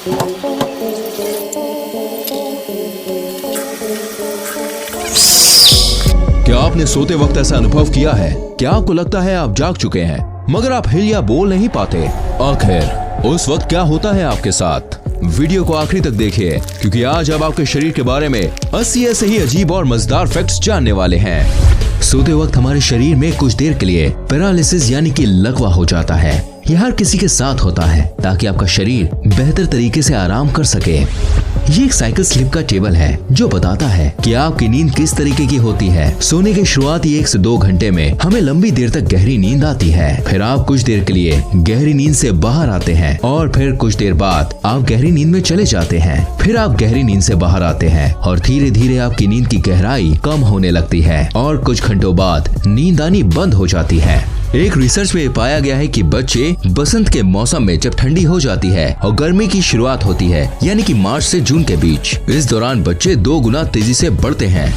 क्या आपने सोते वक्त ऐसा अनुभव किया है? क्या आपको लगता है आप जाग चुके हैं मगर आप हिल या बोल नहीं पाते? आखिर उस वक्त क्या होता है आपके साथ? वीडियो को आखिरी तक देखिए, क्योंकि आज अब आपके शरीर के बारे में 80 ऐसे ही अजीब और मजेदार फैक्ट्स जानने वाले हैं। सोते वक्त हमारे शरीर में कुछ देर के लिए पैरालिसिस यानी कि लकवा हो जाता है। यह हर किसी के साथ होता है ताकि आपका शरीर बेहतर तरीके से आराम कर सके। ये एक साइकिल स्लिप का टेबल है जो बताता है कि आपकी नींद किस तरीके की होती है। सोने के शुरुआती 1 से 2 घंटे में हमें लंबी देर तक गहरी नींद आती है, फिर आप कुछ देर के लिए गहरी नींद से बाहर आते हैं और फिर कुछ देर बाद आप गहरी नींद में चले जाते हैं। फिर आप गहरी नींद से बाहर आते हैं और धीरे धीरे आपकी नींद की गहराई कम होने लगती है और कुछ घंटों बाद नींद आनी बंद हो जाती है। एक रिसर्च में पाया गया है कि बच्चे बसंत के मौसम में जब ठंडी हो जाती है और गर्मी की शुरुआत होती है यानी कि मार्च से जून के बीच, इस दौरान बच्चे 2 गुना तेजी से बढ़ते हैं।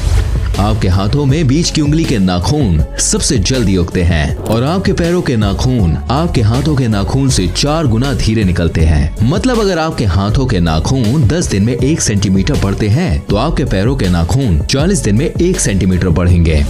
आपके हाथों में बीच की उंगली के नाखून सबसे जल्दी उगते हैं और आपके पैरों के नाखून आपके हाथों के नाखून से 4 गुना धीरे निकलते हैं। मतलब अगर आपके हाथों के नाखून 10 दिन में 1 सेंटीमीटर बढ़ते हैं तो आपके पैरों के नाखून 40 दिन में 1 सेंटीमीटर बढ़ेंगे।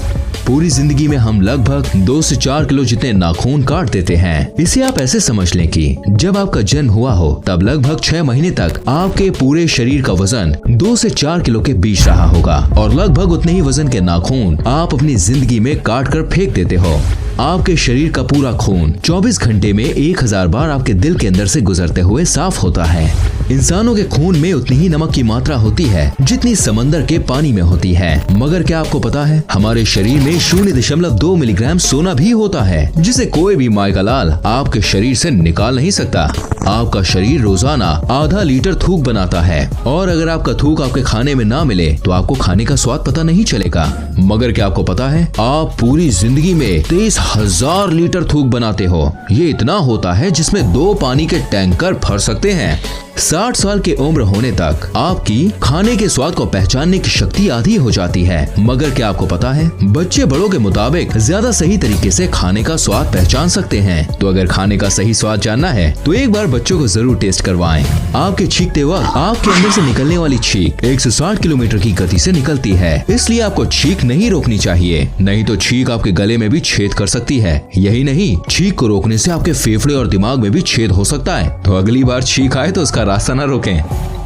पूरी जिंदगी में हम लगभग 2 से 4 किलो जितने नाखून काट देते हैं। इसे आप ऐसे समझ लें कि जब आपका जन्म हुआ हो तब लगभग 6 महीने तक आपके पूरे शरीर का वजन 2 से 4 किलो के बीच रहा होगा और लगभग उतने ही वजन के नाखून आप अपनी जिंदगी में काट कर फेंक देते हो। आपके शरीर का पूरा खून 24 घंटे में 1000 बार आपके दिल के अंदर से गुजरते हुए साफ होता है। इंसानों के खून में उतनी ही नमक की मात्रा होती है जितनी समंदर के पानी में होती है। मगर क्या आपको पता है हमारे शरीर में 0.2 मिलीग्राम सोना भी होता है जिसे कोई भी माय का लाल आपके शरीर से निकाल नहीं सकता। आपका शरीर रोजाना आधा लीटर थूक बनाता है और अगर आपका थूक आपके खाने में ना मिले तो आपको खाने का स्वाद पता नहीं चलेगा। मगर क्या आपको पता है आप पूरी जिंदगी में 23,000 लीटर थूक बनाते हो। ये इतना होता है जिसमें 2 पानी के टैंकर भर सकते हैं। 60 साल की उम्र होने तक आपकी खाने के स्वाद को पहचानने की शक्ति आधी हो जाती है। मगर क्या आपको पता है बच्चे बड़ों के मुताबिक ज्यादा सही तरीके से खाने का स्वाद पहचान सकते हैं। तो अगर खाने का सही स्वाद जानना है तो एक बार बच्चों को जरूर टेस्ट करवाएं। आपके छींकते वक्त आपके अंदर से निकलने वाली छींक 160 किलोमीटर की गति से निकलती है, इसलिए आपको छींक नहीं रोकनी चाहिए, नहीं तो छींक आपके गले में भी छेद कर सकती है। यही नहीं, छींक को रोकने से आपके फेफड़े और दिमाग में भी छेद हो सकता है। तो अगली बार छींक आए तो उसका रास्ता न रोकें।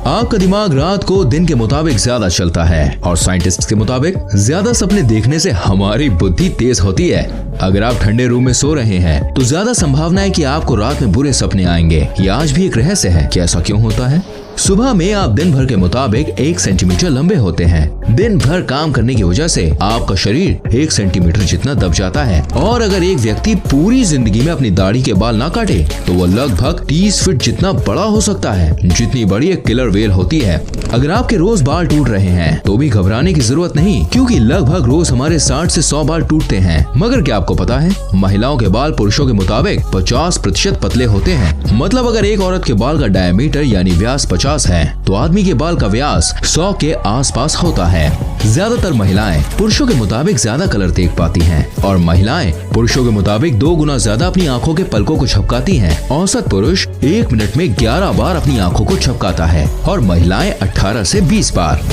आपका दिमाग रात को दिन के मुताबिक ज्यादा चलता है और साइंटिस्ट के मुताबिक ज्यादा सपने देखने से हमारी बुद्धि तेज होती है। अगर आप ठंडे रूम में सो रहे हैं तो ज्यादा संभावना है कि आपको रात में बुरे सपने आएंगे। यह आज भी एक रहस्य है कि ऐसा क्यों होता है। सुबह में आप दिन भर के मुताबिक 1 सेंटीमीटर लंबे होते हैं। दिन भर काम करने की वजह से आपका शरीर 1 सेंटीमीटर जितना दब जाता है और अगर एक व्यक्ति पूरी जिंदगी में अपनी दाढ़ी के बाल ना काटे तो वो लगभग 30 फीट जितना बड़ा हो सकता है, जितनी बड़ी एक किलर वेल होती है। अगर आपके रोज बाल टूट रहे हैं तो भी घबराने की जरूरत नहीं, क्योंकि लगभग रोज हमारे 60 से 100 बाल टूटते हैं। मगर क्या आपको पता है महिलाओं के बाल पुरुषों के मुताबिक 50% पतले होते हैं। मतलब अगर एक औरत के बाल का डायमीटर यानी व्यास 50 है तो आदमी के बाल का व्यास 100 के आसपास होता है। ज्यादातर महिलाएं पुरुषों के मुताबिक ज्यादा कलर देख पाती हैं और महिलाएं पुरुषों के मुताबिक 2 गुना ज्यादा अपनी आंखों के पलकों को झपकाती हैं। औसत पुरुष 1 मिनट में 11 बार अपनी आंखों को झपकाता है और महिलाएं 18 से 20 बार।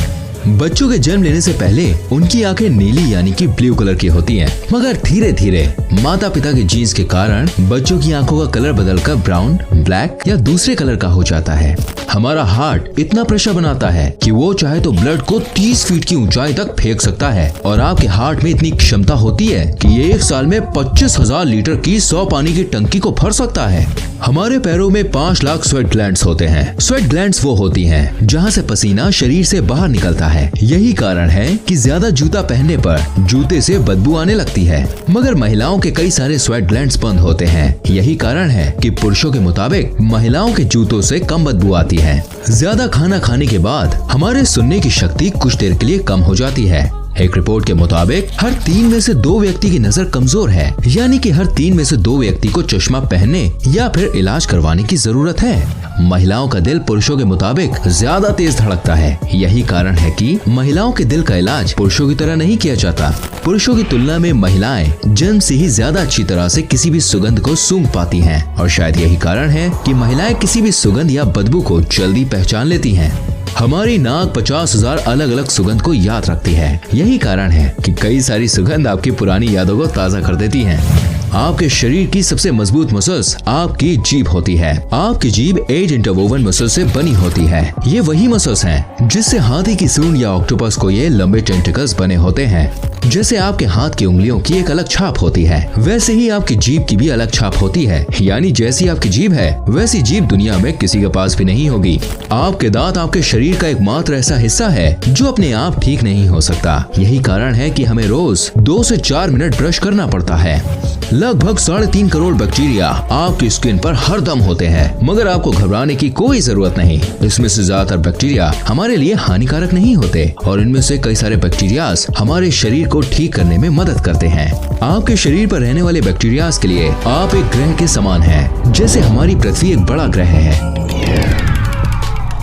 बच्चों के जन्म लेने से पहले उनकी आंखें नीली यानी कि ब्लू कलर की होती हैं, मगर धीरे धीरे माता पिता के जीन्स के कारण बच्चों की आंखों का कलर बदलकर ब्राउन, ब्लैक या दूसरे कलर का हो जाता है। हमारा हार्ट इतना प्रेशर बनाता है कि वो चाहे तो ब्लड को 30 फीट की ऊंचाई तक फेंक सकता है और आपके हार्ट में इतनी क्षमता होती है कि ये 1 साल में 25,000 लीटर की 100 पानी की टंकी को भर सकता है। हमारे पैरों में 5 लाख स्वेट ग्लैंड्स होते हैं। स्वेट ग्लैंड्स वो होती हैं जहाँ से पसीना शरीर से बाहर निकलता है। यही कारण है कि ज्यादा जूता पहनने पर जूते से बदबू आने लगती है। मगर महिलाओं के कई सारे स्वेट ग्लैंड्स बंद होते हैं। यही कारण है कि पुरुषों के मुताबिक महिलाओं के जूतों से कम बदबू आती है। ज्यादा खाना खाने के बाद हमारे सुनने की शक्ति कुछ देर के लिए कम हो जाती है। एक रिपोर्ट के मुताबिक हर 3 में से 2 व्यक्ति की नजर कमजोर है, यानी कि हर 3 में से 2 व्यक्ति को चश्मा पहनने या फिर इलाज करवाने की जरूरत है। महिलाओं का दिल पुरुषों के मुताबिक ज्यादा तेज धड़कता है। यही कारण है कि महिलाओं के दिल का इलाज पुरुषों की तरह नहीं किया जाता। पुरुषों की तुलना में महिलाएं जन्म से ही ज्यादा अच्छी तरह से किसी भी सुगंध को सूंघ पाती हैं और शायद यही कारण है कि महिलाएं किसी भी सुगंध या बदबू को जल्दी पहचान लेती हैं। हमारी नाक 50,000 अलग अलग सुगंध को याद रखती है। यही कारण है कि कई सारी सुगंध आपकी पुरानी यादों को ताज़ा कर देती हैं। आपके शरीर की सबसे मजबूत मसल्स आपकी जीभ होती है। आपकी जीभ एज इंटरवोवन मसल से बनी होती है। ये वही मसल्स हैं जिससे हाथी की सूंड या ऑक्टोपस को ये लंबे टेंटिकल्स बने होते हैं। जैसे आपके हाथ की उंगलियों की एक अलग छाप होती है, वैसे ही आपकी जीभ की भी अलग छाप होती है। यानी जैसी आपकी जीभ है वैसी जीभ दुनिया में किसी के पास भी नहीं होगी। आपके दांत आपके शरीर का एकमात्र ऐसा हिस्सा है जो अपने आप ठीक नहीं हो सकता। यही कारण है कि हमें रोज 2 से 4 मिनट ब्रश करना पड़ता है। लगभग 3.5 करोड़ बैक्टीरिया आपकी स्किन पर हर दम होते हैं, मगर आपको घबराने की कोई जरूरत नहीं। इसमें से ज्यादातर बैक्टीरिया हमारे लिए हानिकारक नहीं होते और इनमें से कई सारे बैक्टीरियाज हमारे शरीर को ठीक करने में मदद करते हैं। आपके शरीर पर रहने वाले बैक्टीरियाज के लिए आप एक ग्रह के समान हैं। जैसे हमारी पृथ्वी एक बड़ा ग्रह है,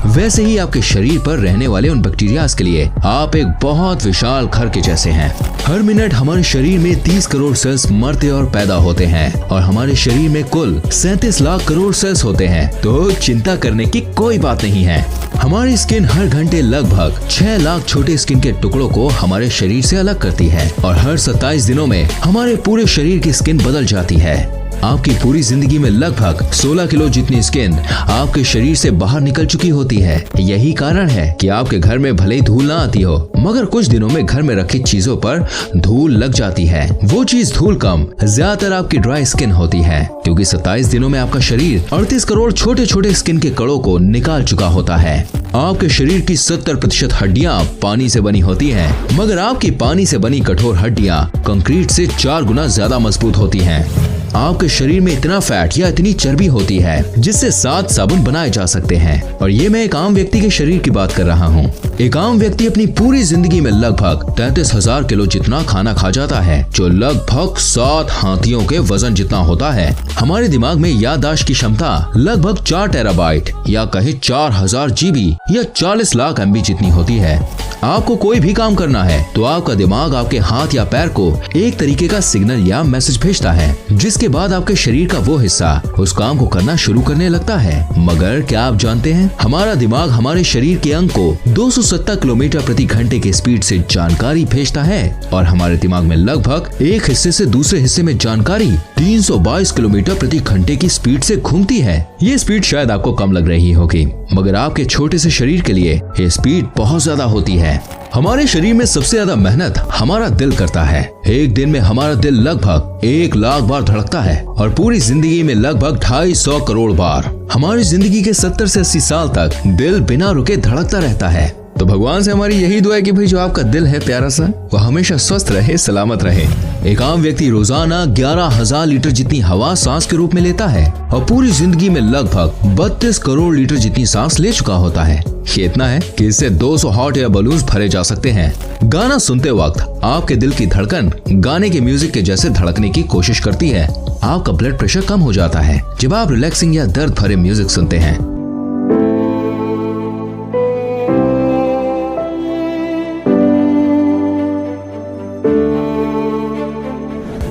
वैसे ही आपके शरीर पर रहने वाले उन बैक्टीरियाज के लिए आप एक बहुत विशाल घर के जैसे हैं। हर मिनट हमारे शरीर में 30 करोड़ सेल्स मरते और पैदा होते हैं और हमारे शरीर में कुल 37 लाख करोड़ सेल्स होते हैं, तो चिंता करने की कोई बात नहीं है। हमारी स्किन हर घंटे लगभग 6 लाख छोटे स्किन के टुकड़ों को हमारे शरीर से अलग करती है और हर 27 दिनों में हमारे पूरे शरीर की स्किन बदल जाती है। आपकी पूरी जिंदगी में लगभग 16 किलो जितनी स्किन आपके शरीर से बाहर निकल चुकी होती है। यही कारण है कि आपके घर में भले ही धूल ना आती हो, मगर कुछ दिनों में घर में रखी चीजों पर धूल लग जाती है। वो चीज धूल कम ज्यादातर आपकी ड्राई स्किन होती है, क्योंकि 27 दिनों में आपका शरीर 38 करोड़ छोटे छोटे स्किन के कणों को निकाल चुका होता है। आपके शरीर की 70% हड्डियां पानी से बनी होती हैं, मगर आपकी पानी से बनी कठोर हड्डियां कंक्रीट से 4 गुना ज्यादा मजबूत होती हैं। आपके शरीर में इतना फैट या इतनी चर्बी होती है जिससे 7 साबुन बनाए जा सकते हैं। और ये मैं एक आम व्यक्ति के शरीर की बात कर रहा हूँ। एक आम व्यक्ति अपनी पूरी जिंदगी में लगभग 33,000 किलो जितना खाना खा जाता है, जो लगभग 7 हाथियों के वजन जितना होता है। हमारे दिमाग में याददाश्त की क्षमता लगभग 4 टेराबाइट या कहे 4000 जीबी या 40 लाख MB जितनी होती है। आपको कोई भी काम करना है तो आपका दिमाग आपके हाथ या पैर को एक तरीके का सिग्नल या मैसेज भेजता है, जिसके बाद आपके शरीर का वो हिस्सा उस काम को करना शुरू करने लगता है। मगर क्या आप जानते हैं, हमारा दिमाग हमारे शरीर के अंग को 270 किलोमीटर प्रति घंटे की स्पीड से जानकारी भेजता है और हमारे दिमाग में लगभग एक हिस्से से दूसरे हिस्से में जानकारी 322 किलोमीटर प्रति घंटे की स्पीड से घूमती है। ये स्पीड शायद आपको कम लग रही होगी, मगर आपके छोटे से शरीर के लिए ये स्पीड बहुत ज्यादा होती है। हमारे शरीर में सबसे ज्यादा मेहनत हमारा दिल करता है। एक दिन में हमारा दिल लगभग 1 लाख बार धड़कता है और पूरी जिंदगी में लगभग 250 करोड़ बार। हमारी जिंदगी के 70 से 80 साल तक दिल बिना रुके धड़कता रहता है। तो भगवान से हमारी यही दुआ है कि भाई जो आपका दिल है प्यारा सा, वो हमेशा स्वस्थ रहे, सलामत रहे। एक आम व्यक्ति रोजाना 11,000 लीटर जितनी हवा सांस के रूप में लेता है और पूरी जिंदगी में लगभग 32 करोड़ लीटर जितनी सांस ले चुका होता है। ये इतना है कि इससे 200 हॉट एयर बलून्स भरे जा सकते हैं। गाना सुनते वक्त आपके दिल की धड़कन गाने के म्यूजिक के जैसे धड़कने की कोशिश करती है। आपका ब्लड प्रेशर कम हो जाता है जब आप रिलैक्सिंग या दर्द भरे म्यूजिक सुनते हैं।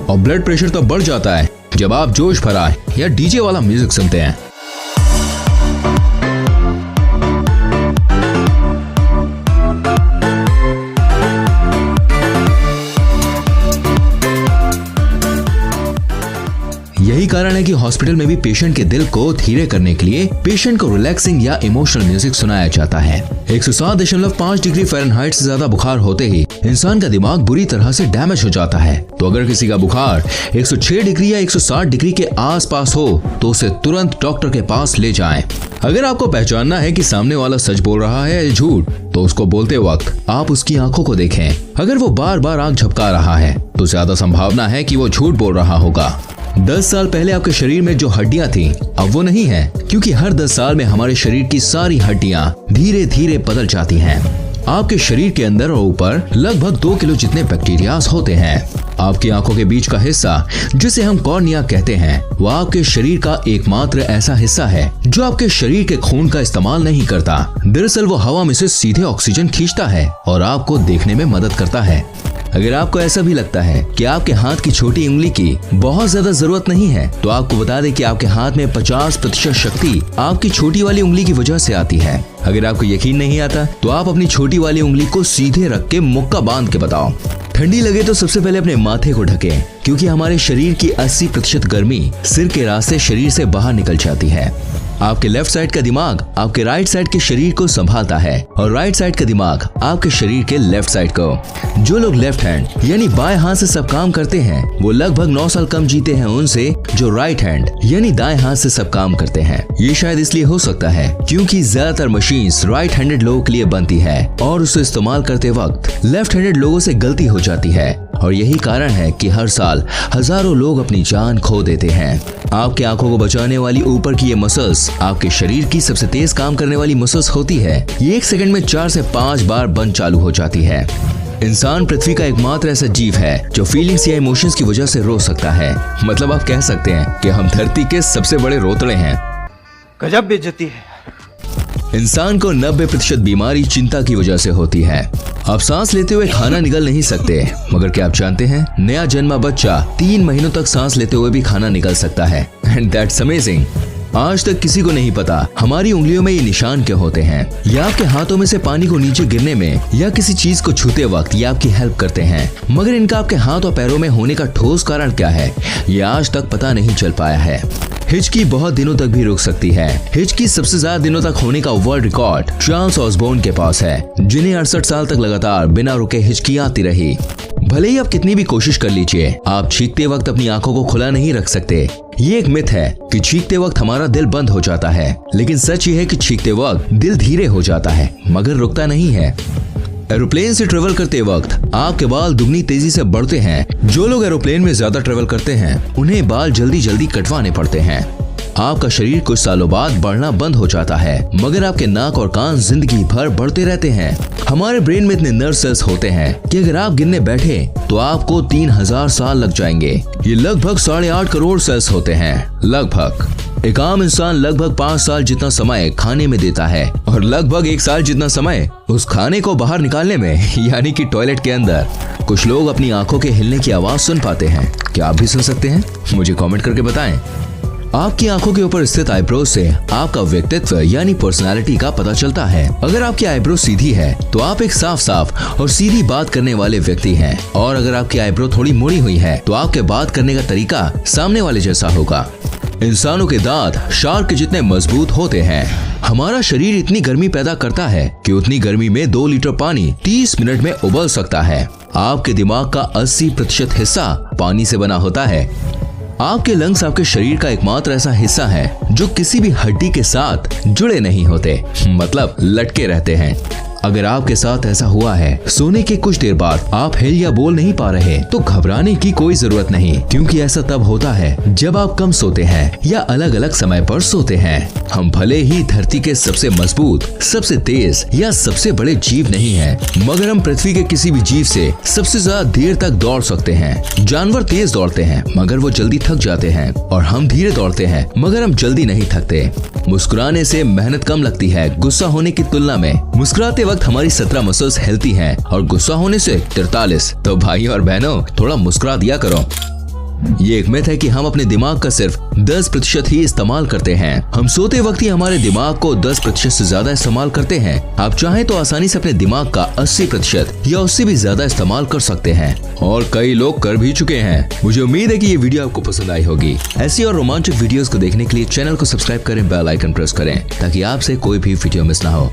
और ब्लड प्रेशर तो बढ़ जाता है जब आप जोश भरा या डीजे वाला म्यूजिक सुनते हैं। यही कारण है कि हॉस्पिटल में भी पेशेंट के दिल को धीरे करने के लिए पेशेंट को रिलैक्सिंग या इमोशनल म्यूजिक सुनाया जाता है। 107.5 डिग्री फ़ारेनहाइट से ज्यादा बुखार होते ही इंसान का दिमाग बुरी तरह से डैमेज हो जाता है। तो अगर किसी का बुखार 106 डिग्री या 160 डिग्री के आसपास हो तो उसे तुरंत डॉक्टर के पास ले जाएं। अगर आपको पहचानना है कि सामने वाला सच बोल रहा है या झूठ, तो उसको बोलते वक्त आप उसकी आंखों को देखें। अगर वो बार बार आंख झपका रहा है तो ज्यादा संभावना है कि वो झूठ बोल रहा होगा। 10 साल पहले आपके शरीर में जो हड्डियां थी अब वो नहीं है, क्योंकि हर 10 साल में हमारे शरीर की सारी हड्डियां धीरे धीरे बदल जाती हैं। आपके शरीर के अंदर और ऊपर लगभग 2 किलो जितने बैक्टीरियाज होते हैं। आपकी आंखों के बीच का हिस्सा जिसे हम कॉर्निया कहते हैं, वह आपके शरीर का एकमात्र ऐसा हिस्सा है जो आपके शरीर के खून का इस्तेमाल नहीं करता। दरअसल वो हवा में से सीधे ऑक्सीजन खींचता है और आपको देखने में मदद करता है। अगर आपको ऐसा भी लगता है कि आपके हाथ की छोटी उंगली की बहुत ज्यादा जरूरत नहीं है, तो आपको बता दें कि आपके हाथ में 50% शक्ति आपकी छोटी वाली उंगली की वजह से आती है। अगर आपको यकीन नहीं आता तो आप अपनी छोटी वाली उंगली को सीधे रख के मुक्का बांध के बताओ। ठंडी लगे तो सबसे पहले अपने माथे को ढकें, क्योंकि हमारे शरीर की 80% गर्मी सिर के रास्ते शरीर से बाहर निकल जाती है। आपके लेफ्ट साइड का दिमाग आपके राइट साइड के शरीर को संभालता है और राइट साइड का दिमाग आपके शरीर के लेफ्ट साइड को। जो लोग लेफ्ट हैंड यानी बाएं हाथ से सब काम करते हैं, वो लगभग 9 साल कम जीते हैं उनसे जो राइट हैंड यानी दाएं हाथ से सब काम करते हैं। ये शायद इसलिए हो सकता है क्योंकि ज्यादातर मशीन्स राइट हैंडेड लोगों के लिए बनती है और उसे इस्तेमाल करते वक्त लेफ्ट हैंडेड लोगों से गलती हो जाती है, और यही कारण है कि हर साल हजारों लोग अपनी जान खो देते हैं। आपकी आंखों को बचाने वाली ऊपर की ये मसल्स आपके शरीर की सबसे तेज काम करने वाली मसल्स होती है। ये 1 सेकंड में 4 से 5 बार बंद चालू हो जाती है। इंसान पृथ्वी का एकमात्र ऐसा जीव है जो फीलिंग्स या इमोशंस की वजह से रो सकता है। मतलब आप कह सकते हैं कि हम धरती के सबसे बड़े रोतड़े हैं। गजब बेइज्जती है। इंसान को 90% बीमारी चिंता की वजह से होती है। आप सांस लेते हुए खाना निगल नहीं सकते, मगर क्या आप जानते हैं नया जन्मा बच्चा 3 महीनों तक सांस लेते हुए भी खाना निगल सकता है। And that's amazing. आज तक किसी को नहीं पता हमारी उंगलियों में ये निशान क्या होते हैं। या आपके हाथों में से पानी को नीचे गिरने में या किसी चीज को छूते वक्त ये आपकी हेल्प करते हैं, मगर इनका आपके हाथ और पैरों में होने का ठोस कारण क्या है, ये आज तक पता नहीं चल पाया है। हिचकी बहुत दिनों तक भी रुक सकती है। हिचकी सबसे ज्यादा दिनों तक होने का वर्ल्ड रिकॉर्ड चार्ल्स ऑसबोर्न के पास है, जिन्हें 68 साल तक लगातार बिना रुके हिचकी आती रही। भले ही आप कितनी भी कोशिश कर लीजिए, आप चीखते वक्त अपनी आंखों को खुला नहीं रख सकते। ये एक मिथ है कि चीखते वक्त हमारा दिल बंद हो जाता है, लेकिन सच ये है कि चीखते वक्त दिल धीरे हो जाता है मगर रुकता नहीं है। एरोप्लेन से ट्रेवल करते वक्त आपके बाल दुगनी तेजी से बढ़ते हैं। जो लोग एरोप्लेन में ज्यादा ट्रेवल करते हैं उन्हें बाल जल्दी जल्दी कटवाने पड़ते हैं। आपका शरीर कुछ सालों बाद बढ़ना बंद हो जाता है, मगर आपके नाक और कान जिंदगी भर बढ़ते रहते हैं। हमारे ब्रेन में इतने नर्व सेल्स होते हैं कि अगर आप गिनने बैठे तो आपको 3000 साल लग जाएंगे। ये लगभग 8.5 करोड़ सेल्स होते हैं। लगभग एक आम इंसान लगभग 5 साल जितना समय खाने में देता है और लगभग 1 साल जितना समय उस खाने को बाहर निकालने में, यानी कि टॉयलेट के अंदर। कुछ लोग अपनी आंखों के हिलने की आवाज सुन पाते हैं। क्या आप भी सुन सकते हैं? मुझे कमेंट करके बताएं। आपकी आंखों के ऊपर स्थित आईब्रो से आपका व्यक्तित्व यानी पर्सनालिटी का पता चलता है। अगर आपकी आईब्रो सीधी है तो आप एक साफ साफ और सीधी बात करने वाले व्यक्ति हैं, और अगर आपकी आईब्रो थोड़ी मुड़ी हुई है तो आपके बात करने का तरीका सामने वाले जैसा होगा। इंसानों के दांत शार्क के जितने मजबूत होते हैं। हमारा शरीर इतनी गर्मी पैदा करता है कि उतनी गर्मी में 2 लीटर पानी 30 मिनट में उबल सकता है। आपके दिमाग का 80% हिस्सा पानी से बना होता है। आपके लंग्स आपके शरीर का एकमात्र ऐसा हिस्सा है जो किसी भी हड्डी के साथ जुड़े नहीं होते, मतलब लटके रहते हैं। अगर आपके साथ ऐसा हुआ है, सोने के कुछ देर बाद आप हिल या बोल नहीं पा रहे, तो घबराने की कोई जरूरत नहीं, क्योंकि ऐसा तब होता है जब आप कम सोते हैं या अलग अलग समय पर सोते हैं। हम भले ही धरती के सबसे मजबूत, सबसे तेज या सबसे बड़े जीव नहीं हैं, मगर हम पृथ्वी के किसी भी जीव से सबसे ज्यादा देर तक दौड़ सकते हैं। जानवर तेज दौड़ते हैं मगर वो जल्दी थक जाते हैं, और हम धीरे दौड़ते हैं मगर हम जल्दी नहीं थकते। मुस्कुराने से मेहनत कम लगती है गुस्सा होने की तुलना में। मुस्कुराते वक्त हमारी 17 मसल्स हिलती हैं और गुस्सा होने से 43। तो भाई और बहनों, थोड़ा मुस्कुरा दिया करो। ये एक मिथ है कि हम अपने दिमाग का सिर्फ 10% ही इस्तेमाल करते हैं। हम सोते वक्त ही हमारे दिमाग को 10% से ज्यादा इस्तेमाल करते हैं। आप चाहें तो आसानी से अपने दिमाग का 80% या उससे भी ज्यादा इस्तेमाल कर सकते हैं, और कई लोग कर भी चुके हैं। मुझे उम्मीद है कि ये वीडियो आपको पसंद आई होगी। ऐसी और रोमांचक वीडियोस को देखने के लिए चैनल को सब्सक्राइब करें, बेल आइकन प्रेस करें, ताकि आपसे कोई भी वीडियो मिस ना हो।